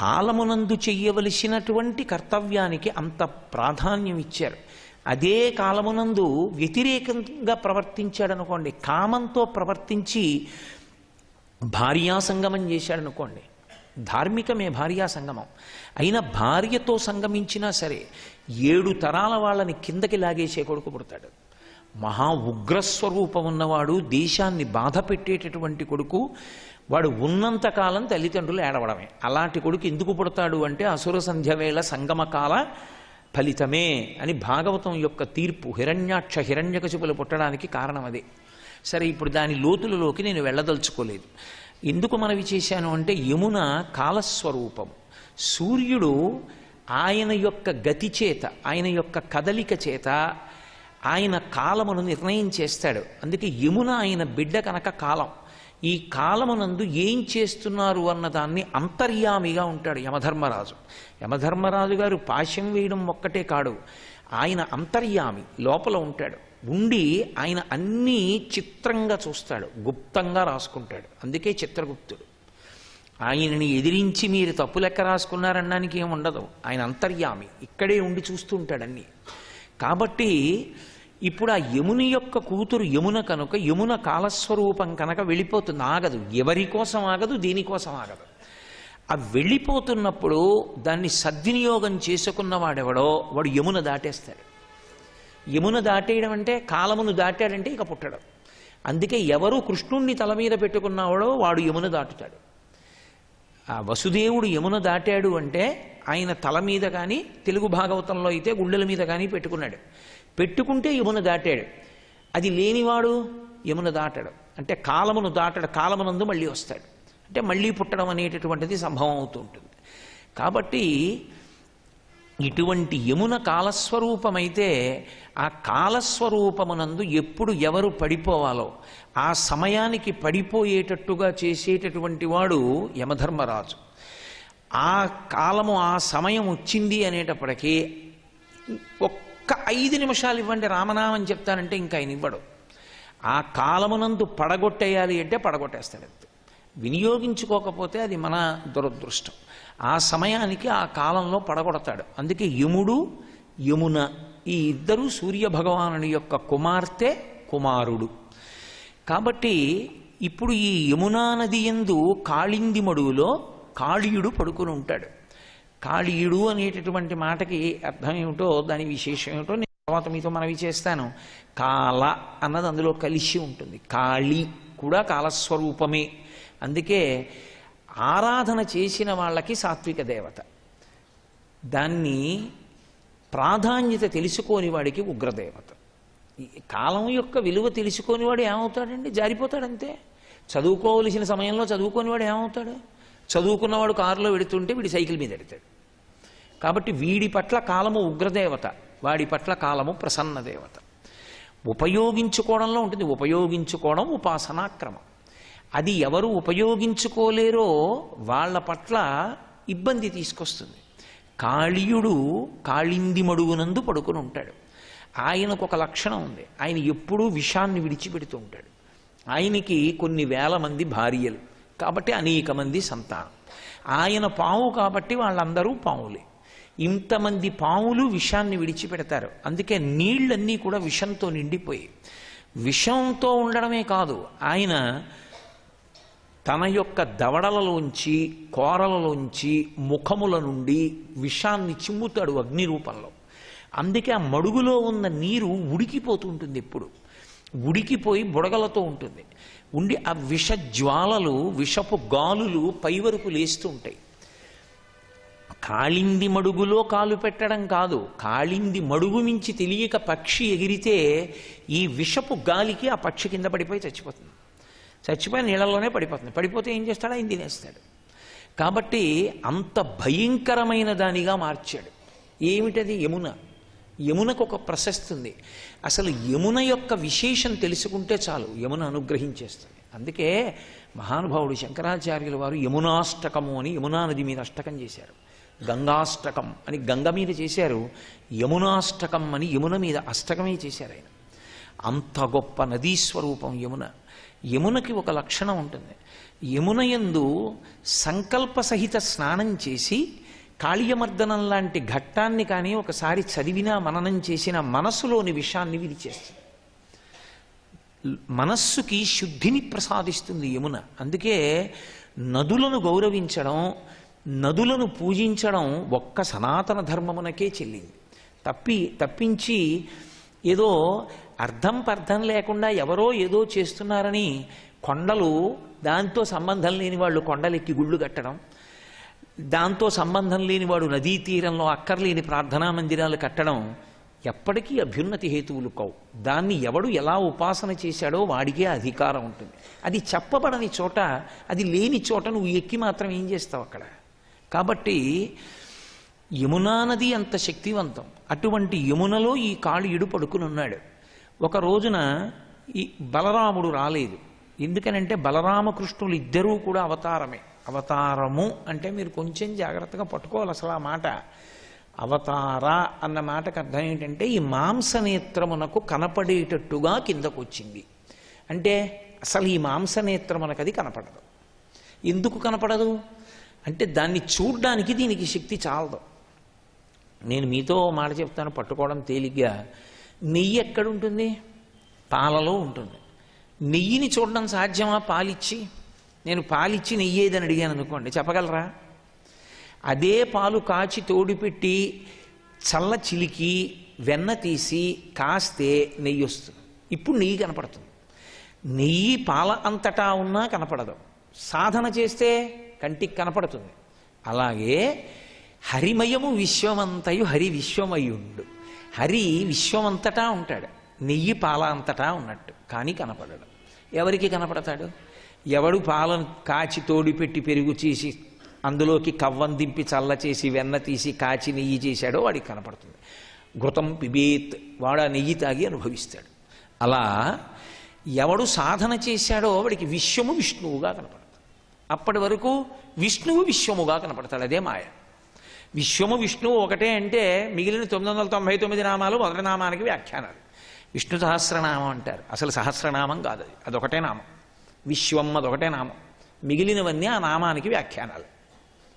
కాలమునందు చెయ్యవలసినటువంటి కర్తవ్యానికి అంత ప్రాధాన్యం ఇచ్చారు. అదే కాలమునందు వ్యతిరేకంగా ప్రవర్తించాడనుకోండి, కామంతో ప్రవర్తించి భార్యా సంగమం చేశాడనుకోండి, ధార్మికమే భార్యా సంగమం అయినా భార్యతో సంగమించినా సరే 7 తరాల వాళ్ళని కిందకి లాగేసే కొడుకు పుడతాడు. మహా ఉగ్రస్వరూపం ఉన్నవాడు, దేశాన్ని బాధ పెట్టేటటువంటి కొడుకు, వాడు ఉన్నంతకాలం తల్లిదండ్రులు ఏడవడమే. అలాంటి కొడుకు ఎందుకు పుడతాడు అంటే అసుర సంధ్యవేళ సంగమకాల ఫలితమే అని భాగవతం యొక్క తీర్పు. హిరణ్యాక్ష హిరణ్యకశిపులు పుట్టడానికి కారణం అదే. సరే, ఇప్పుడు దాని లోతులలోకి నేను వెళ్ళదలుచుకోలేదు. ఎందుకు మనవి చేశాను అంటే యమున కాలస్వరూపము. సూర్యుడు ఆయన యొక్క గతి చేత, ఆయన యొక్క కదలిక చేత ఆయన కాలమును నిర్ణయం చేస్తాడు. అందుకే యమున ఆయన బిడ్డ కనుక కాలం. ఈ కాలమునందు ఏం చేస్తున్నారు అన్నదాన్ని అంతర్యామిగా ఉంటాడు యమధర్మరాజు. యమధర్మరాజు గారు పాశం వేయడం ఒక్కటే కాడు, ఆయన అంతర్యామి, లోపల ఉంటాడు. ఉండి ఆయన అన్నీ చిత్రంగా చూస్తాడు, గుప్తంగా రాసుకుంటాడు. అందుకే చిత్రగుప్తుడు. ఆయనని ఎదిరించి మీరు తప్పు లెక్క రాసుకున్నారనడానికి ఏమి ఉండదు. ఆయన అంతర్యామి, ఇక్కడే ఉండి చూస్తూ ఉంటాడు అన్నీ. కాబట్టి ఇప్పుడు ఆ యముని యొక్క కూతురు యమున కనుక, యమున కాలస్వరూపం కనుక వెళ్ళిపోతుంది, ఆగదు. ఎవరి కోసం ఆగదు, దేనికోసం ఆగదు. ఆ వెళ్ళిపోతున్నప్పుడు దాన్ని సద్వినియోగం చేసుకున్నవాడెవడో వాడు యమున దాటేస్తాడు. యమున దాటేయడం అంటే కాలమును దాటాడంటే ఇక పుట్టడం. అందుకే ఎవరు కృష్ణుణ్ణి తల మీద పెట్టుకున్నావాడో వాడు యమున దాటుతాడు. ఆ వసుదేవుడు యమున దాటాడు అంటే ఆయన తల మీద కానీ, తెలుగు భాగవతంలో అయితే గుళ్ళల మీద కానీ పెట్టుకున్నాడు. పెట్టుకుంటే యమున దాటాడు. అది లేనివాడు యమున దాటాడు అంటే కాలమును దాటాడు, కాలమునందు మళ్ళీ వస్తాడు అంటే మళ్ళీ పుట్టడం అనేటటువంటిది సంభవం అవుతూ ఉంటుంది. కాబట్టి ఇటువంటి యమున కాలస్వరూపమైతే ఆ కాలస్వరూపమునందు ఎప్పుడు ఎవరు పడిపోవాలో ఆ సమయానికి పడిపోయేటట్టుగా చేసేటటువంటి వాడు యమధర్మరాజు. ఆ కాలము, ఆ సమయం వచ్చింది అనేటప్పటికీ ఒక్క 5 నిమిషాలు ఇవ్వండి రామనామని చెప్తానంటే ఇంకా ఆయన ఇవ్వడు. ఆ కాలమునందు పడగొట్టేయాలి అంటే పడగొట్టేస్తాడు. వినియోగించుకోకపోతే అది మన దురదృష్టం. ఆ సమయానికి ఆ కాలంలో పడగొడతాడు. అందుకే యముడు యమున ఈ ఇద్దరు సూర్యభగవానుని యొక్క కుమార్తె కుమారుడు. కాబట్టి ఇప్పుడు ఈ యమునా నది యందు కాళింది మడుగులో కాళీయుడు పడుకుని ఉంటాడు. కాళీయుడు అనేటటువంటి మాటకి అర్థం ఏమిటో, దాని విశేషం ఏమిటో నేను తర్వాత మీతో మనవి చేస్తాను. కాల అన్నది అందులో కలిసి ఉంటుంది. కాళీ కూడా కాలస్వరూపమే. అందుకే ఆరాధన చేసిన వాళ్ళకి సాత్విక దేవత, దాన్ని ప్రాధాన్యత తెలుసుకోని వాడికి ఉగ్రదేవత. ఈ కాలం యొక్క విలువ తెలుసుకోని వాడు ఏమవుతాడండి? జారిపోతాడంతే. చదువుకోవలసిన సమయంలో చదువుకోని వాడు ఏమవుతాడు? చదువుకున్నవాడు కారులో వెడుతుంటే వీడి సైకిల్ మీద ఎడతాడు. కాబట్టి వీడి పట్ల కాలము ఉగ్రదేవత, వాడి పట్ల కాలము ప్రసన్న దేవత. ఉపయోగించుకోవడంలో ఉంటుంది. ఉపయోగించుకోవడం ఉపాసనాక్రమం. అది ఎవరు ఉపయోగించుకోలేరో వాళ్ళ పట్ల ఇబ్బంది తీసుకొస్తుంది. కాళీయుడు కాళింది మడుగునందు పడుకుని ఉంటాడు. ఆయనకు ఒక లక్షణం ఉంది, ఆయన ఎప్పుడూ విషాన్ని విడిచిపెడుతూ ఉంటాడు. ఆయనకి కొన్ని వేల మంది భార్యలు కాబట్టి అనేక మంది సంతానం. ఆయన పాము కాబట్టి వాళ్ళందరూ పాములే. ఇంతమంది పాములు విషాన్ని విడిచిపెడతారు. అందుకే నీళ్ళన్నీ కూడా విషంతో నిండిపోయి, విషంతో ఉండడమే కాదు, ఆయన తన యొక్క దవడలలోంచి, కోరలలోంచి, ముఖముల నుండి విషాన్ని చిమ్ముతాడు అగ్ని రూపంలో. అందుకే ఆ మడుగులో ఉన్న నీరు ఉడికిపోతూ ఉంటుంది, ఎప్పుడు ఉడికిపోయి బుడగలతో ఉంటుంది. ఉండి ఆ విష జ్వాలలు, విషపు గాలులు పై వరకు లేస్తూ ఉంటాయి. కాళింది మడుగులో కాలు పెట్టడం కాదు, కాళింది మడుగు మించి తెలియక పక్షి ఎగిరితే ఈ విషపు గాలికి ఆ పక్షి కింద పడిపోయి చచ్చిపోతుంది. చచ్చిపోయి నీళ్ళలోనే పడిపోతుంది. పడిపోతే ఏం చేస్తాడు? ఆయన తినేస్తాడు. కాబట్టి అంత భయంకరమైన దానిగా మార్చాడు. ఏమిటది? యమున. యమునకు ఒక ప్రశస్తి ఉంది. అసలు యమున యొక్క విశేషం తెలుసుకుంటే చాలు, యమున అనుగ్రహించేస్తుంది. అందుకే మహానుభావుడు శంకరాచార్యుల వారు యమునాష్టకము అని యమునా నది మీద అష్టకం చేశారు. గంగాష్టకం అని గంగ మీద చేశారు, యమునాష్టకం అని యమున మీద అష్టకమే చేశారు ఆయన. అంత గొప్ప నదీ స్వరూపం యమున. యమునకి ఒక లక్షణం ఉంటుంది. యమునయందు సంకల్ప సహిత స్నానం చేసి కాళీయమర్దనం లాంటి ఘట్టాన్ని కానీ ఒకసారి చదివినా మననం చేసిన మనస్సులోని విషయాన్ని విడిచేస్తుంది. మనస్సుకి శుద్ధిని ప్రసాదిస్తుంది యమున. అందుకే నదులను గౌరవించడం, నదులను పూజించడం ఒక్క సనాతన ధర్మమునకే చెల్లింది. తప్పించి ఏదో అర్థం పర్థం లేకుండా ఎవరో ఏదో చేస్తున్నారని కొండలు, దాంతో సంబంధం లేని వాళ్ళు కొండలెక్కి గుళ్ళు కట్టడం, దాంతో సంబంధం లేని వాడు నదీ తీరంలో అక్కర్లేని ప్రార్థనా మందిరాలు కట్టడం ఎప్పటికీ అభ్యున్నతి హేతువులు కావు. దాన్ని ఎవడు ఎలా ఉపాసన చేశాడో వాడికే అధికారం ఉంటుంది. అది చెప్పబడని చోట, అది లేని చోట నువ్వు ఎక్కి మాత్రం ఏం చేస్తావు అక్కడ? కాబట్టి యమునా నది అంత శక్తివంతం. అటువంటి యమునలో ఈ కాళీయుడు పడుకుని ఉన్నాడు. ఒక రోజున ఈ బలరాముడు రాలేదు. ఎందుకనంటే బలరామకృష్ణులు ఇద్దరూ కూడా అవతారమే. అవతారము అంటే మీరు కొంచెం జాగ్రత్తగా పట్టుకోవాలి. అసలు ఆ మాట అవతార అన్న మాటకు అర్థం ఏంటంటే ఈ మాంసనేత్రమునకు కనపడేటట్టుగా కిందకు వచ్చింది అంటే అసలు ఈ మాంసనేత్రమునకు అది కనపడదు. ఎందుకు కనపడదు అంటే దాన్ని చూడ్డానికి దీనికి శక్తి చాలదు. నేను మీతో మాట చెప్తాను, పట్టుకోవడం తేలిగ్గా. నెయ్యి ఎక్కడుంటుంది? పాలలో ఉంటుంది. నెయ్యిని చూడడం సాధ్యమా? పాలిచ్చి, నేను పాలిచ్చి నెయ్యి ఏదని అడిగాను అనుకోండి, చెప్పగలరా? అదే పాలు కాచి తోడిపెట్టి చల్ల చిలికి వెన్న తీసి కాస్తే నెయ్యి వస్తుంది. ఇప్పుడు నెయ్యి కనపడుతుంది. నెయ్యి పాల అంతటా ఉన్నా కనపడదు. సాధన చేస్తే కంటికి కనపడుతుంది. అలాగే హరిమయము విశ్వమంతయు హరి విశ్వమయుండు. హరి విశ్వమంతటా ఉంటాడు, నెయ్యి పాల అంతటా ఉన్నట్టు, కానీ కనపడడు. ఎవరికి కనపడతాడు? ఎవడు పాలను కాచి తోడిపెట్టి పెరుగు చేసి అందులోకి కవ్వం దింపి చల్ల చేసి వెన్న తీసి కాచి నెయ్యి చేశాడో వాడికి కనపడుతుంది. ఘృతం పిబేత్, వాడు ఆ నెయ్యి తాగి అనుభవిస్తాడు. అలా ఎవడు సాధన చేశాడో వాడికి విశ్వము విష్ణువుగా కనపడతాడు. అప్పటి వరకు విష్ణువు విశ్వముగా కనపడతాడు. అదే మాయ. విశ్వము విష్ణువు ఒకటే అంటే మిగిలిన 999 నామాలు మొదటి నామానికి వ్యాఖ్యానాలు. విష్ణు సహస్రనామం అంటారు. అసలు సహస్రనామం కాదు అది, అదొకటే నామం. విశ్వం అదొకటే నామం, మిగిలినవన్నీ ఆ నామానికి వ్యాఖ్యానాలు.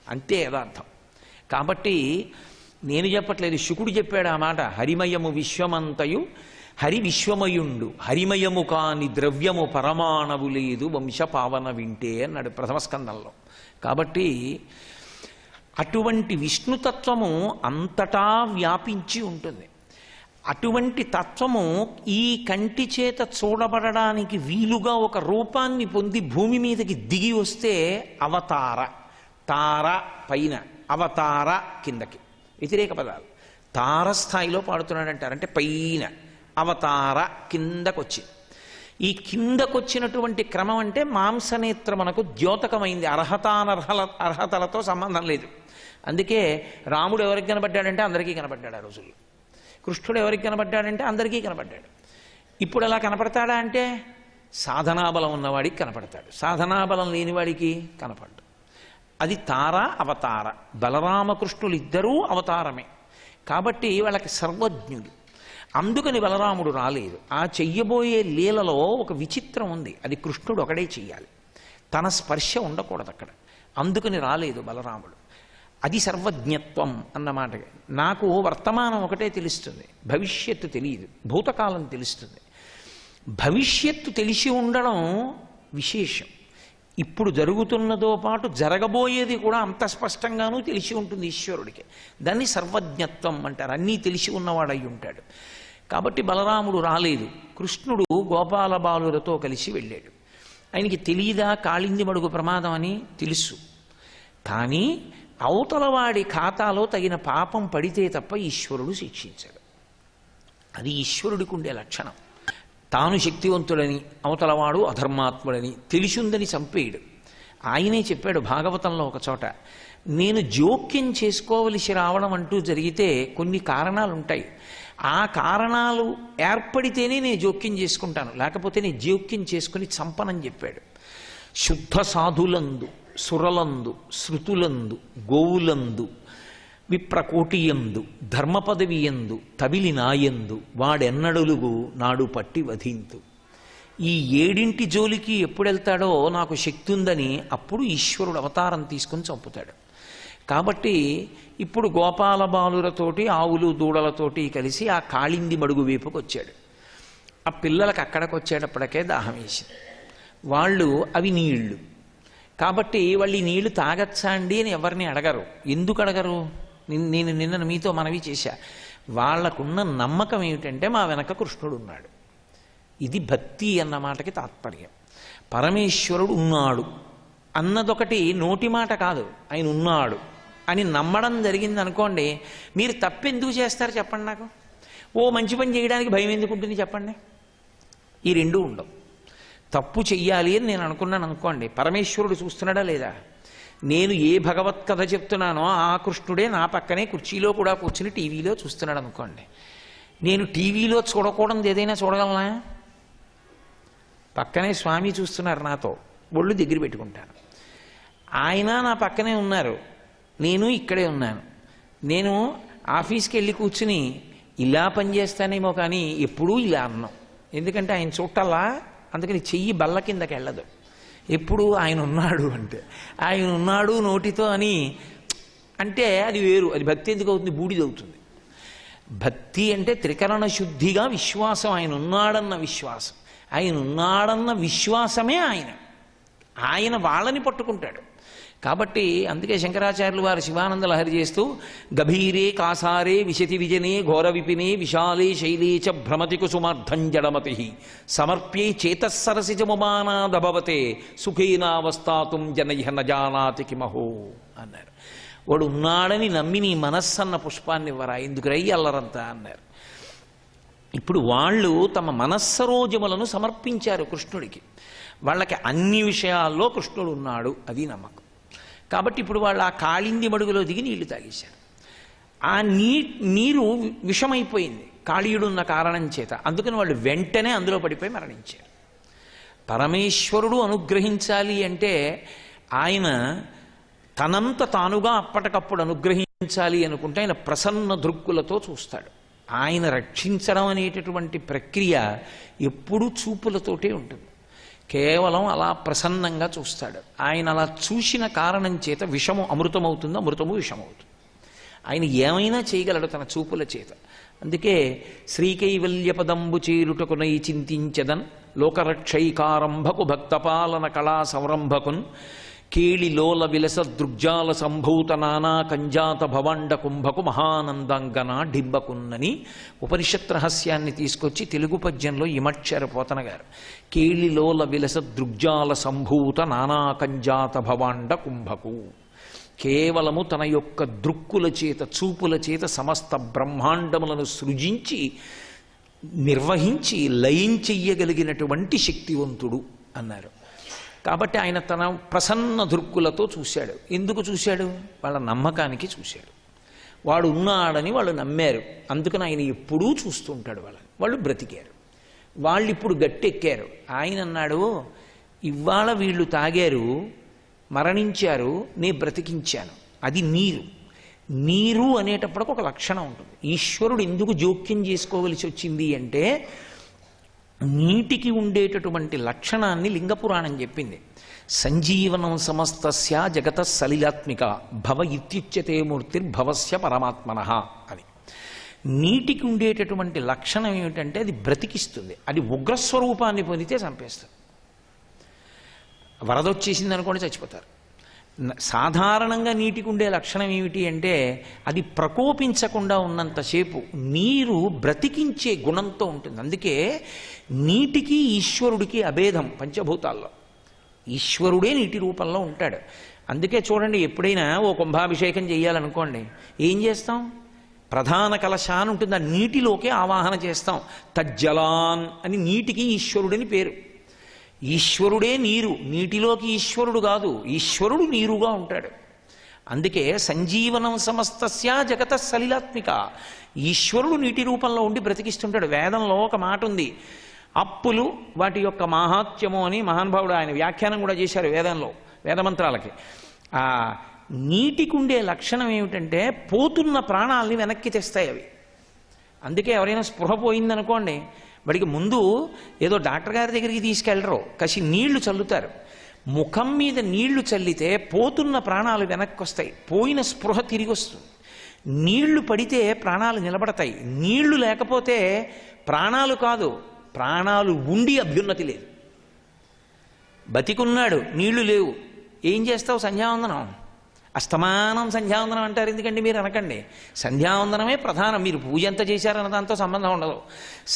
అంతే యథార్థం. కాబట్టి నేను చెప్పట్లేదు, శుకుడు చెప్పాడు ఆ మాట. హరిమయము విశ్వమంతయు హరి విశ్వమయుండు, హరిమయము కాని ద్రవ్యము పరమాణవు లేదు వంశ పావన వింటే అన్నాడు ప్రథమ స్కందంలో. కాబట్టి అటువంటి విష్ణుతత్వము అంతటా వ్యాపించి ఉంటుంది. అటువంటి తత్వము ఈ కంటి చేత చూడబడడానికి వీలుగా ఒక రూపాన్ని పొంది భూమి మీదకి దిగి వస్తే అవతార. తార పైన, అవతార కిందకి, వ్యతిరేక పదాలు. తారస్థాయిలో పాడుతున్నాడంటారు, అంటే పైన. అవతార కిందకొచ్చింది. ఈ కిందకొచ్చినటువంటి క్రమం అంటే మాంసనేత్రమునకు ద్యోతకమైంది. అర్హతలతో సంబంధం లేదు. అందుకే రాముడు ఎవరికి కనబడ్డాడంటే అందరికీ కనబడ్డాడు ఆ రోజుల్లో. కృష్ణుడు ఎవరికి కనబడ్డాడంటే అందరికీ కనబడ్డాడు. ఇప్పుడు అలా కనపడతాడా అంటే సాధనాబలం ఉన్నవాడికి కనపడతాడు, సాధనాబలం లేనివాడికి కనపడ్డు. అది తార అవతార. బలరామకృష్ణులు ఇద్దరూ అవతారమే కాబట్టి వాళ్ళకి సర్వజ్ఞులు. అందుకని బలరాముడు రాలేదు. ఆ చెయ్యబోయే లీలలో ఒక విచిత్రం ఉంది. అది కృష్ణుడు ఒకడే చెయ్యాలి, తన స్పర్శ ఉండకూడదు అక్కడ. అందుకని రాలేదు బలరాముడు. అది సర్వజ్ఞత్వం అన్నమాట. నాకు వర్తమానం ఒకటే తెలుస్తుంది, భవిష్యత్తు తెలియదు. భూతకాలం తెలుస్తుంది. భవిష్యత్తు తెలిసి ఉండడం విశేషం. ఇప్పుడు జరుగుతున్నదో పాటు జరగబోయేది కూడా అంత స్పష్టంగానూ తెలిసి ఉంటుంది ఈశ్వరుడికి. దాన్ని సర్వజ్ఞత్వం అంటారు. అన్నీ తెలిసి ఉన్నవాడై ఉంటాడు. కాబట్టి బలరాముడు రాలేదు. కృష్ణుడు గోపాల బాలులతో కలిసి వెళ్ళాడు. ఆయనకి తెలియదా కాళింది మడుగు ప్రమాదం అని? తెలుసు. కానీ అవతలవాడి ఖాతాలో తగిన పాపం పడితే తప్ప ఈశ్వరుడు శిక్షించాడు. అది ఈశ్వరుడికి ఉండే లక్షణం. తాను శక్తివంతుడని, అవతలవాడు అధర్మాత్ముడని తెలిసిందని చంపేయడు. ఆయనే చెప్పాడు భాగవతంలో ఒక చోట, నేను జోక్యం చేసుకోవలసి రావడం అంటూ జరిగితే కొన్ని కారణాలు ఉంటాయి. ఆ కారణాలు ఏర్పడితేనే నేను జోక్యం చేసుకుంటాను, లేకపోతే నేను జోక్యం చేసుకుని చంపనని చెప్పాడు. శుద్ధ సాధులందు, సురలందు, శృతులందు, గోవులందు, విప్రకోటియందు, ధర్మపదవియందు, తబిలి నాయందు వాడెన్నడులుగు నాడు పట్టి వధింతు. ఈ ఏడింటి జోలికి ఎప్పుడు వెళ్తాడో నాకు శక్తి ఉందని అప్పుడు ఈశ్వరుడు అవతారం తీసుకుని చంపుతాడు. కాబట్టి ఇప్పుడు గోపాల బాలులతోటి ఆవులు దూడలతోటి కలిసి ఆ కాళింది మడుగు వైపుకి వచ్చాడు. ఆ పిల్లలకు అక్కడికి వచ్చేటప్పటికే దాహం వేసింది. వాళ్ళు అవి నీళ్లు కాబట్టి వాళ్ళు ఈ నీళ్లు తాగచ్చా అండి అని ఎవరిని అడగరు. ఎందుకు అడగరు? నేను నిన్న మీతో మనవి చేశా. వాళ్లకున్న నమ్మకం ఏమిటంటే మా వెనక కృష్ణుడు ఉన్నాడు. ఇది భక్తి అన్న మాటకి తాత్పర్యం. పరమేశ్వరుడు ఉన్నాడు అన్నదొకటి నోటి మాట కాదు, ఆయన ఉన్నాడు అని నమ్మడం జరిగింది అనుకోండి, మీరు తప్పెందుకు చేస్తారు చెప్పండి నాకు? ఓ మంచి పని చేయడానికి భయం ఎందుకు ఉంటుంది చెప్పండి? ఈ రెండూ ఉండవు. తప్పు చెయ్యాలి అని నేను అనుకున్నాను అనుకోండి, పరమేశ్వరుడు చూస్తున్నాడా లేదా? నేను ఏ భగవత్ కథ చెప్తున్నానో ఆ కృష్ణుడే నా పక్కనే కుర్చీలో కూడా కూర్చుని టీవీలో చూస్తున్నాడు అనుకోండి, నేను టీవీలో చూడకూడదు ఏదైనా చూడగలనా? పక్కనే స్వామి చూస్తున్నారు, నాతో ఒళ్ళు దగ్గర పెట్టుకుంటాను. ఆయన నా పక్కనే ఉన్నారు, నేను ఇక్కడే ఉన్నాను. నేను ఆఫీస్కి వెళ్ళి కూర్చుని ఇలా పనిచేస్తానేమో కానీ ఎప్పుడూ ఇలా అన్నాం. ఎందుకంటే ఆయన చూడాలా, అందుకని చెయ్యి బల్ల కిందకి వెళ్ళదు. ఎప్పుడు ఆయన ఉన్నాడు అంటే ఆయన ఉన్నాడు నోటితో అని అంటే అది వేరు. అది భక్తి ఎందుకు అవుతుంది? బూడిదవుతుంది. భక్తి అంటే త్రికరణ శుద్ధిగా విశ్వాసం, ఆయన ఉన్నాడన్న విశ్వాసం. ఆయన ఉన్నాడన్న విశ్వాసమే ఆయన వాళ్ళని పట్టుకుంటాడు. కాబట్టి అందుకే శంకరాచార్యులు వారు శివానంద లహరి చేస్తూ గభీరే కాసారే విశతి విజనే ఘోర విపినే విశాలే శైలే చ భ్రమతి కుసుమార్థం జడమతి సమర్ప్యే చేతస్సరసిజముమానాదభవతే సుఖేనావస్థాతుం జనయ్య నజానాతి కిమహో అన్నారు. వాడు ఉన్నాడని నమ్మి నీ మనస్సన్న పుష్పాన్ని ఇవ్వరా, ఎందుకు రై అల్లరంతా అన్నారు. ఇప్పుడు వాళ్ళు తమ మనస్సరోజములను సమర్పించారు కృష్ణుడికి. వాళ్ళకి అన్ని విషయాల్లో కృష్ణుడు ఉన్నాడు, అది నమ్మకం. కాబట్టి ఇప్పుడు వాళ్ళు ఆ కాళింది మడుగులో దిగి నీళ్లు తాగేశారు. ఆ నీరు విషమైపోయింది కాళీయుడున్న కారణం చేత. అందుకని వాళ్ళు వెంటనే అందులో పడిపోయి మరణించారు. పరమేశ్వరుడు అనుగ్రహించాలి అంటే ఆయన తనంత తానుగా అప్పటికప్పుడు అనుగ్రహించాలి అనుకుంటే ఆయన ప్రసన్న దృక్కులతో చూస్తాడు. ఆయన రక్షించడం అనేటటువంటి ప్రక్రియ ఎప్పుడూ చూపులతోటే ఉంటుంది. కేవలం అలా ప్రసన్నంగా చూస్తాడు. ఆయన అలా చూసిన కారణం చేత విషము అమృతమవుతుంది, అమృతము విషమవుతుంది. ఆయన ఏమైనా చేయగలడు తన చూపుల చేత. అందుకే శ్రీకైవల్యపదంబు చేరుటకునై చింతించదన్ లోకరక్షైకారంభకు భక్తపాలన కళా సంరంభకున్ కేళిలోల విలస దృగ్జాల సంభూత నానా కంజాత భవాండ కుంభకు మహానందంగన డింబకున్నని ఉపనిషత్ రహస్యాన్ని తీసుకొచ్చి తెలుగు పద్యంలో ఇమక్షర పోతన గారు కేళిలోల విలస దృగ్జాల సంభూత నానా కంజాత భవాండ కుంభకు. కేవలము తన యొక్క దృక్కుల చేత చూపుల చేత సమస్త బ్రహ్మాండములను సృజించి నిర్వహించి లయం చెయ్యగలిగినటువంటి శక్తివంతుడు అన్నారు. కాబట్టి ఆయన తన ప్రసన్న దృక్కులతో చూశాడు. ఎందుకు చూశాడు? వాళ్ళ నమ్మకానికి చూశాడు. వాడు ఉన్నాడని వాళ్ళు నమ్మారు. అందుకని ఆయన ఎప్పుడూ చూస్తూ ఉంటాడు వాళ్ళని. వాళ్ళు బ్రతికారు. వాళ్ళు ఇప్పుడు గట్టెక్కారు. ఆయన అన్నాడు, ఇవాళ వీళ్ళు తాగారు, మరణించారు, నేను బ్రతికించాను. అది నీరు. నీరు అనేటప్పటికి ఒక లక్షణం ఉంటుంది. ఈశ్వరుడు ఎందుకు జోక్యం చేసుకోవలసి వచ్చింది అంటే నీటికి ఉండేటటువంటి లక్షణాన్ని లింగపురాణం చెప్పింది. సంజీవనం సమస్తస్య జగత సలిలాత్మిక భవ ఇత్యుచ్యతే మూర్తిర్భవస్య పరమాత్మనః అని. నీటికి ఉండేటటువంటి లక్షణం ఏమిటంటే అది బ్రతికిస్తుంది. అది ఉగ్రస్వరూపాన్ని పొందితే చంపేస్తుంది. వరదొచ్చేసింది అనుకోండి చచ్చిపోతారు. సాధారణంగా నీటికి ఉండే లక్షణం ఏమిటి అంటే అది ప్రకోపించకుండా ఉన్నంతసేపు నీరు బ్రతికించే గుణంతో ఉంటుంది. అందుకే నీటికి ఈశ్వరుడికి అభేదం పంచభూతాల్లో. ఈశ్వరుడే నీటి రూపంలో ఉంటాడు. అందుకే చూడండి, ఎప్పుడైనా ఓ కుంభాభిషేకం చేయాలనుకోండి ఏం చేస్తాం? ప్రధాన కలశాన్ని ఉంటుంది, ఆ నీటిలోకే ఆవాహన చేస్తాం. తజ్జలాన్ అని నీటికి ఈశ్వరుడని పేరు. ఈశ్వరుడే నీరు, నీటిలోకి ఈశ్వరుడు కాదు, ఈశ్వరుడు నీరుగా ఉంటాడు. అందుకే సంజీవనం సమస్తస్య జగత సలిలాత్మిక. ఈశ్వరుడు నీటి రూపంలో ఉండి బ్రతికిస్తుంటాడు. వేదంలో ఒక మాట ఉంది, అప్పులు వాటి యొక్క మాహాత్మ్యము అని మహానుభావుడు ఆయన వ్యాఖ్యానం కూడా చేశారు వేదంలో, వేదమంత్రాలకి. ఆ నీటికి ఉండే లక్షణం ఏమిటంటే పోతున్న ప్రాణాలని వెనక్కి తెస్తాయి అవి. అందుకే ఎవరైనా స్పృహ పోయిందనుకోండి వాడికి ముందు ఏదో డాక్టర్ గారి దగ్గరికి తీసుకెళ్ళరు, కసి నీళ్లు చల్లుతారు. ముఖం మీద నీళ్లు చల్లితే పోతున్న ప్రాణాలు వెనక్కి వస్తాయి, పోయిన స్పృహ తిరిగి వస్తుంది. నీళ్లు పడితే ప్రాణాలు నిలబడతాయి. నీళ్లు లేకపోతే ప్రాణాలు కాదు, ప్రాణాలు ఉండి అభ్యున్నతి లేదు. బతికున్నాడు, నీళ్లు లేవు, ఏం చేస్తావు? సంధ్యావందనం. అస్తమానం సంధ్యావందనం అంటారు ఎందుకండి మీరు అనకండి. సంధ్యావందనమే ప్రధానం. మీరు పూజ ఎంత చేశారన్న దాంతో సంబంధం ఉండదు.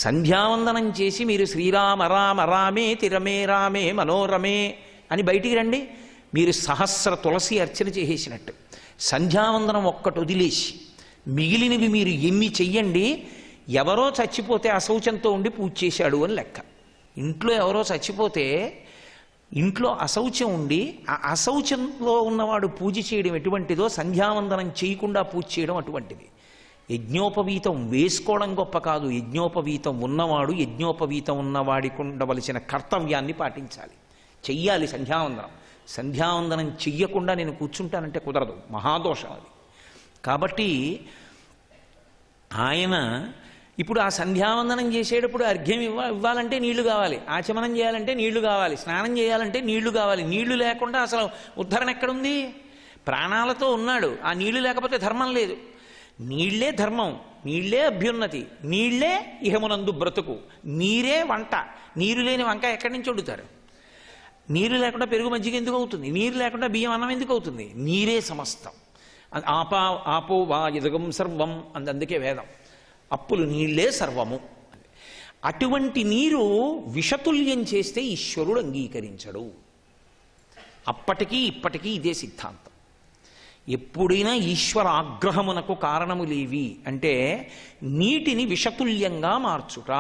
సంధ్యావందనం చేసి మీరు శ్రీరామ రామ రామే తిరమే రామే మనోరమే అని బయటికి రండి. మీరు సహస్ర తులసి అర్చన చేసేసినట్టు. సంధ్యావందనం ఒక్కటి వదిలేసి మిగిలినవి మీరు ఎన్ని చెయ్యండి. ఎవరో చచ్చిపోతే అశౌచంతో ఉండి పూజ చేశాడు అని లెక్క. ఇంట్లో ఎవరో చచ్చిపోతే ఇంట్లో అశౌచం ఉండి ఆ అశౌచంలో ఉన్నవాడు పూజ చేయడం ఎటువంటిదో సంధ్యావందనం చేయకుండా పూజ చేయడం అటువంటిది. యజ్ఞోపవీతం వేసుకోవడం గొప్ప కాదు, యజ్ఞోపవీతం ఉన్నవాడు యజ్ఞోపవీతం ఉన్నవాడికి ఉండవలసిన కర్తవ్యాన్ని పాటించాలి, చెయ్యాలి సంధ్యావందనం. సంధ్యావందనం చెయ్యకుండా నేను కూర్చుంటానంటే కుదరదు, మహాదోషం అది. కాబట్టి ఆయన ఇప్పుడు ఆ సంధ్యావందనం చేసేటప్పుడు అర్ఘ్యం ఇవ్వాలంటే నీళ్లు కావాలి, ఆచమనం చేయాలంటే నీళ్లు కావాలి, స్నానం చేయాలంటే నీళ్లు కావాలి. నీళ్లు లేకుండా అసలు ఉద్ధరణ ఎక్కడుంది? ప్రాణాలతో ఉన్నాడు, ఆ నీళ్లు లేకపోతే ధర్మం లేదు. నీళ్లే ధర్మం, నీళ్లే అభ్యున్నతి, నీళ్లే ఇహమునందు బ్రతుకు, నీరే వంట. నీరు లేని వంక ఎక్కడి నుంచి వండుతారు? నీరు లేకుండా పెరుగు మజ్జిగ ఎందుకు అవుతుంది? నీరు లేకుండా బియ్యం అన్నం ఎందుకు అవుతుంది? నీరే సమస్తం. ఆపో వా యదగం సర్వం అందుకే వేదం, అప్పులు నీళ్లే సర్వము. అటువంటి నీరు విషతుల్యం చేస్తే ఈశ్వరుడు అంగీకరించడు. అప్పటికీ ఇప్పటికీ ఇదే సిద్ధాంతం. ఎప్పుడైనా ఈశ్వర ఆగ్రహమునకు కారణములేవి అంటే నీటిని విషతుల్యంగా మార్చుట.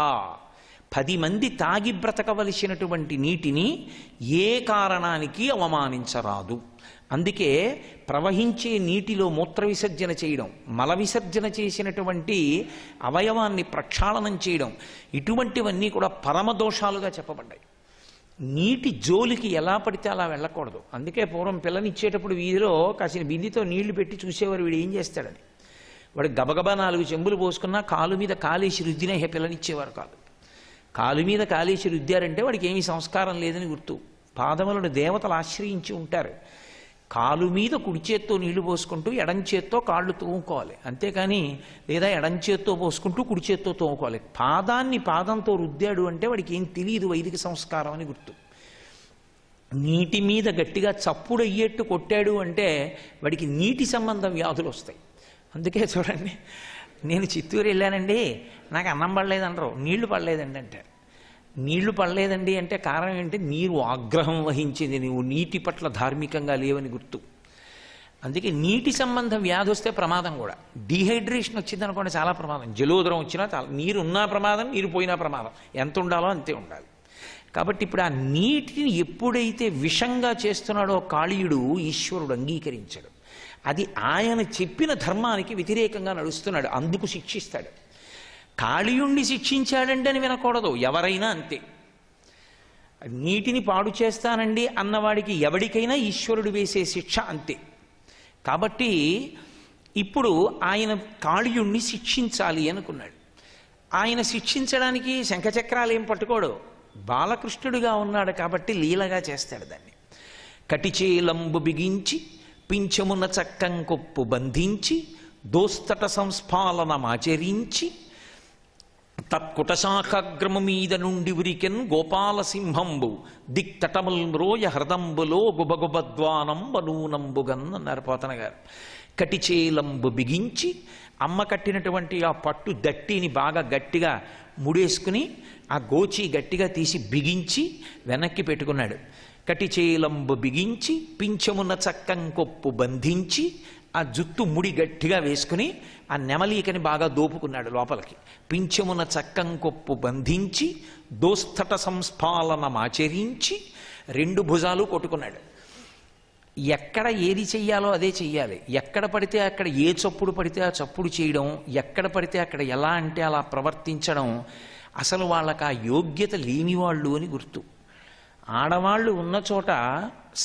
10 మంది తాగి బ్రతకవలసినటువంటి నీటిని ఏ కారణానికి అవమానించరాదు. అందుకే ప్రవహించే నీటిలో మూత్ర విసర్జన చేయడం, మల విసర్జన చేసినటువంటి అవయవాన్ని ప్రక్షాళనం చేయడం, ఇటువంటివన్నీ కూడా పరమదోషాలుగా చెప్పబడ్డాయి. నీటి జోలికి ఎలా పడితే అలా వెళ్ళకూడదు. అందుకే పూర్వం పిల్లనిచ్చేటప్పుడు వీధిలో కాసిన బిందితో నీళ్లు పెట్టి చూసేవారు, వీడు ఏం చేస్తాడని. వాడు గబగబా 4 చెంబులు పోసుకున్నా కాలు మీద కాలేసి రుద్దిన పిల్లనిచ్చేవారు కాదు. కాలు మీద కాలేసి రుద్దారంటే వాడికి ఏమీ సంస్కారం లేదని గుర్తు. పాదములను దేవతలు ఆశ్రయించి ఉంటారు. కాలు మీద కుడి చేత్తో నీళ్లు పోసుకుంటూ ఎడం చేత్తో కాళ్ళు తోముకోవాలి, అంతేకాని లేదా ఎడం చేత్తో పోసుకుంటూ కుడి చేత్తో తోముకోవాలి. పాదాన్ని పాదంతో రుద్దాడు అంటే వాడికి ఏం తెలియదు వైదిక సంస్కారం అని గుర్తు. నీటి మీద గట్టిగా చప్పుడు అయ్యేట్టు కొట్టాడు అంటే వాడికి నీటి సంబంధం వ్యాధులు వస్తాయి. అందుకే చూడండి, నేను చిత్తూరు వెళ్ళానండి, నాకు అన్నం పడలేదనరు, నీళ్లు పడలేదండి అంటారు. నీళ్లు పడలేదండి అంటే కారణం ఏంటి? నీరు ఆగ్రహం వహించింది, నువ్వు నీటి పట్ల ధార్మికంగా లేవని గుర్తు. అందుకే నీటి సంబంధ వ్యాధి వస్తే ప్రమాదం కూడా. డీహైడ్రేషన్ వచ్చింది అనుకోండి చాలా ప్రమాదం, జలోదరం వచ్చినా చాలా. నీరు ఉన్నా ప్రమాదం, నీరు పోయినా ప్రమాదం. ఎంత ఉండాలో అంతే ఉండాలి. కాబట్టి ఇప్పుడు ఆ నీటిని ఎప్పుడైతే విషంగా చేస్తున్నాడో కాళీయుడు, ఈశ్వరుడు అంగీకరించాడు. అది ఆయన చెప్పిన ధర్మానికి వ్యతిరేకంగా నడుస్తున్నాడు, అందుకు శిక్షిస్తాడు. కాళీయుణ్ణి శిక్షించాడండి అని వినకూడదు, ఎవరైనా అంతే. నీటిని పాడు చేస్తానండి అన్నవాడికి ఎవడికైనా ఈశ్వరుడు వేసే శిక్ష అంతే. కాబట్టి ఇప్పుడు ఆయన కాళీయుణ్ణి శిక్షించాలి అనుకున్నాడు. ఆయన శిక్షించడానికి శంఖచక్రాలు ఏం పట్టుకోడు, బాలకృష్ణుడిగా ఉన్నాడు కాబట్టి లీలగా చేస్తాడు దాన్ని. కటిచేలంబు బిగించి పింఛమున చక్కంకొప్పు బంధించి దోస్తట సంస్ఫాలనమాచరించి తత్కుటశాఖగ్రము మీద నుండి ఉరికెన్ గోపాలసింహంబు దిక్తటముల్ మ్రోయ హృదంబులో గుబగుబద్వానం బనూనంబుగన్ అన్నారు పోతన గారు. కటిచేలంబు బిగించి, అమ్మ కట్టినటువంటి ఆ పట్టు దట్టిని బాగా గట్టిగా ముడేసుకుని ఆ గోచి గట్టిగా తీసి బిగించి వెనక్కి పెట్టుకున్నాడు. కటిచేలంబు బిగించి పింఛమున చక్కంకొప్పు బంధించి ఆ జుత్తు ముడి గట్టిగా వేసుకుని ఆ నెమలీకని బాగా దోపుకున్నాడు లోపలికి. పింఛమున చక్కంకొప్పు బంధించి దోస్తట సంస్ఫాలనమాచరించి 2 భుజాలు కొట్టుకున్నాడు. ఎక్కడ ఏది చెయ్యాలో అదే చెయ్యాలి. ఎక్కడ పడితే అక్కడ ఏ చప్పుడు పడితే ఆ చప్పుడు చేయడం, ఎక్కడ పడితే అక్కడ ఎలా అంటే అలా ప్రవర్తించడం, అసలు వాళ్ళకి ఆ యోగ్యత లేనివాళ్ళు అని గుర్తు. ఆడవాళ్ళు ఉన్న చోట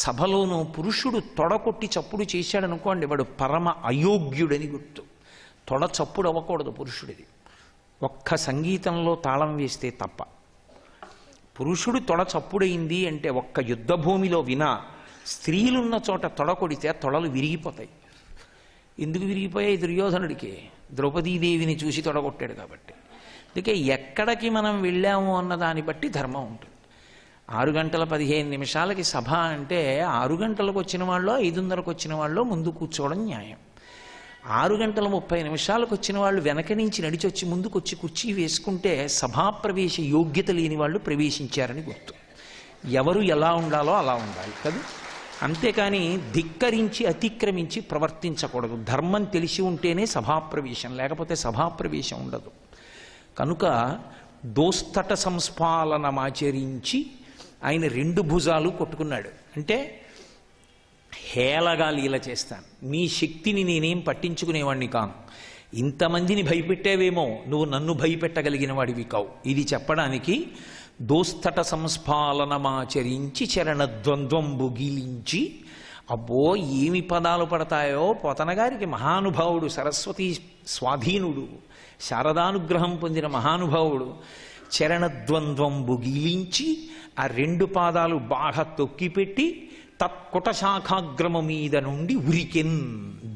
సభలోనూ పురుషుడు తొడకొట్టి చప్పుడు చేశాడనుకోండి, వాడు పరమ అయోగ్యుడని గుర్తు. తొడ చప్పుడు అవ్వకూడదు పురుషుడిది. ఒక్క సంగీతంలో తాళం వేస్తే తప్ప. పురుషుడు తొడ చప్పుడైంది అంటే ఒక్క యుద్ధభూమిలో వినా స్త్రీలున్న చోట తొడ కొడితే తొడలు విరిగిపోతాయి. ఎందుకు విరిగిపోయాయి? దుర్యోధనుడికి ద్రౌపదీదేవిని చూసి తొడగొట్టాడు కాబట్టి. అందుకే ఎక్కడికి మనం వెళ్ళాము అన్న దాన్ని బట్టి ధర్మం ఉంటుంది. 6:15 సభ అంటే 6 గంటలకు వచ్చిన వాళ్ళు 5:30కు వచ్చిన వాళ్ళు ముందు కూర్చోవడం న్యాయం. 6:30 వచ్చిన వాళ్ళు వెనక నుంచి నడిచొచ్చి ముందుకు వచ్చి కుర్చీ వేసుకుంటే సభాప్రవేశ యోగ్యత లేని వాళ్ళు ప్రవేశించారని గుర్తు. ఎవరు ఎలా ఉండాలో అలా ఉండాలి కదా. అంతేకాని ధిక్కరించి అతిక్రమించి ప్రవర్తించకూడదు. ధర్మం తెలిసి ఉంటేనే సభాప్రవేశం, లేకపోతే సభాప్రవేశం ఉండదు. కనుక దోస్తట సంస్పాలనమాచరించి ఆయన 2 భుజాలు కొట్టుకున్నాడు. అంటే హేళగా లీల చేస్తాను, నీ శక్తిని నేనేం పట్టించుకునేవాడిని కాను, ఇంతమందిని భయపెట్టేవేమో, నువ్వు నన్ను భయపెట్టగలిగిన వాడివి కావు. ఇది చెప్పడానికి దోస్తట సంస్పాలనమాచరించి చరణద్వంద్వంబు గీలించి. అబ్బో ఏమి పదాలు పడతాయో! పోతన గారికి మహానుభావుడు, సరస్వతి స్వాధీనుడు, శారదానుగ్రహం పొందిన మహానుభావుడు. చరణద్వంద్వంబు గీలించి ఆ 2 పాదాలు బాగా తొక్కిపెట్టి తత్కుటశాఖాగ్రమ మీద నుండి ఉరికెన్.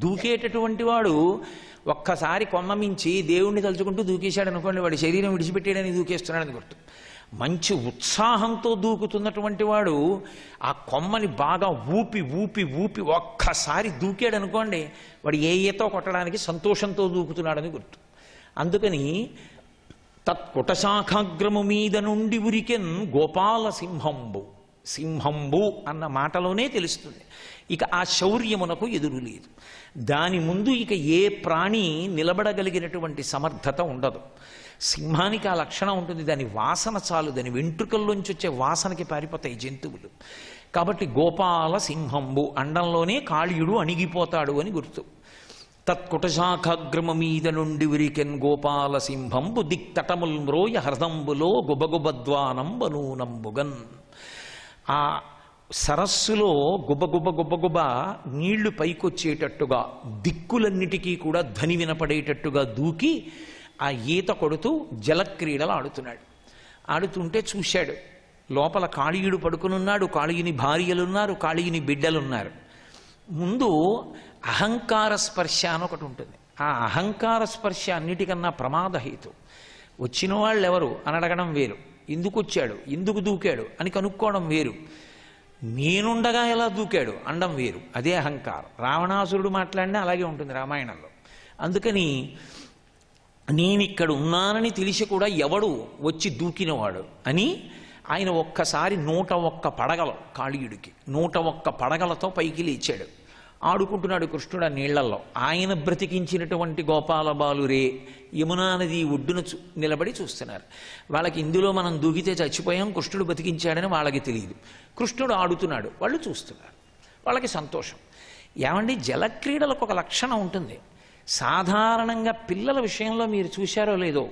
దూకేటటువంటి వాడు ఒక్కసారి కొమ్మ మించి దేవుణ్ణి తలుచుకుంటూ దూకేశాడు అనుకోండి, వాడి శరీరం విడిచిపెట్టేయడానికి దూకేస్తున్నాడని గుర్తు. మంచి ఉత్సాహంతో దూకుతున్నటువంటి వాడు ఆ కొమ్మని బాగా ఊపి ఊపి ఊపి ఒక్కసారి దూకాడు అనుకోండి, వాడు ఏ ఈతో కొట్టడానికి సంతోషంతో దూకుతున్నాడని గుర్తు. అందుకని తత్కుటశాఖాగ్రము మీద నుండి ఉరికెన్ గోపాల సింహంబు. సింహంబు అన్న మాటలోనే తెలుస్తుంది. ఇక ఆ శౌర్యమునకు ఎదురు లేదు. దాని ముందు ఇక ఏ ప్రాణి నిలబడగలిగినటువంటి సమర్థత ఉండదు. సింహానికి ఆ లక్షణం ఉంటుంది, దాని వాసన చాలు, దాని వెంట్రుకల్లోంచి వచ్చే వాసనకి పారిపోతాయి జంతువులు. కాబట్టి గోపాల సింహంబు అండంలోనే కాళీయుడు అణిగిపోతాడు అని గుర్తు. తత్కుటశాఖాగ్రమ మీద నుండి ఉరికెన్ గోపాల సింహంబు దిక్తటముల్ మ్రోయ హృదంబులో గుబగుబద్వానంబనూనంబుగన్. ఆ సరస్సులో గుబగుబ నీళ్లు పైకొచ్చేటట్టుగా దిక్కులన్నిటికీ కూడా ధ్వని వినపడేటట్టుగా దూకి ఆ ఈత కొడుతూ జలక్రీడలు ఆడుతున్నాడు. ఆడుతుంటే చూశాడు, లోపల కాళీయుడు పడుకునున్నాడు, కాళీయుని భార్యలున్నారు, కాళీయుని బిడ్డలున్నారు. ముందు అహంకార స్పర్శ అని ఒకటి ఉంటుంది. ఆ అహంకార స్పర్శ అన్నిటికన్నా ప్రమాదహేతు. వచ్చిన వాళ్ళు ఎవరు అని అడగడం వేరు, ఎందుకు వచ్చాడు, ఎందుకు దూకాడు అని కనుక్కోవడం వేరు, నేనుండగా ఎలా దూకాడు అండం వేరు. అదే అహంకారం. రావణాసురుడు మాట్లాడినా అలాగే ఉంటుంది రామాయణంలో. అందుకని నేనిక్కడ ఉన్నానని తెలిసి కూడా ఎవడు వచ్చి దూకినవాడు అని ఆయన ఒక్కసారి 101 పడగలు కాళీయుడికి 101 పడగలతో పైకి లేచాడు. ఆడుకుంటున్నాడు కృష్ణుడు ఆ నీళ్లలో. ఆయన బ్రతికించినటువంటి గోపాల బాలురే యమునా నది ఒడ్డున నిలబడి చూస్తున్నారు. వాళ్ళకి ఇందులో మనం దూకితే చచ్చిపోయాం, కృష్ణుడు బతికించాడని వాళ్ళకి తెలియదు. కృష్ణుడు ఆడుతున్నాడు, వాళ్ళు చూస్తున్నారు, వాళ్ళకి సంతోషం. ఏమండి, జలక్రీడలకు ఒక లక్షణం ఉంటుంది. సాధారణంగా పిల్లల విషయంలో మీరు చూశారో లేదో,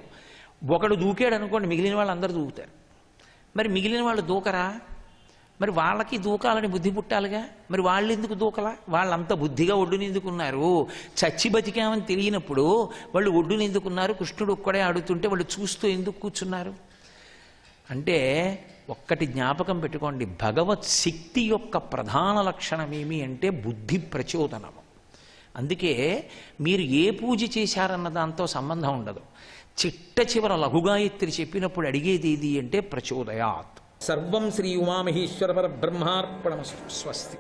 ఒకడు దూకాడు అనుకోండి, మిగిలిన వాళ్ళు అందరూ దూకుతారు. మరి మిగిలిన వాళ్ళు దూకరా? మరి వాళ్ళకి దూకాలని బుద్ధి పుట్టాలిగా. మరి వాళ్ళు ఎందుకు దూకలా? వాళ్ళంత బుద్ధిగా ఒడ్డుని ఎందుకున్నారు? చచ్చి బతికామని తెలియనప్పుడు వాళ్ళు ఒడ్డుని ఎందుకున్నారు? కృష్ణుడు ఒక్కడే ఆడుతుంటే వాళ్ళు చూస్తూ ఎందుకు కూర్చున్నారు? అంటే ఒక్కటి జ్ఞాపకం పెట్టుకోండి, భగవత్ శక్తి యొక్క ప్రధాన లక్షణం ఏమి అంటే బుద్ధి ప్రచోదనము. అందుకే మీరు ఏ పూజ చేశారన్న దాంతో సంబంధం ఉండదు. చిట్ట చివర లఘుగాయత్రి చెప్పినప్పుడు అడిగేది ఏది అంటే ప్రచోదయాత్. సర్వం శ్రీ ఉమామహేశ్వర పరబ్రహ్మార్పణమస్తు. స్వస్తి.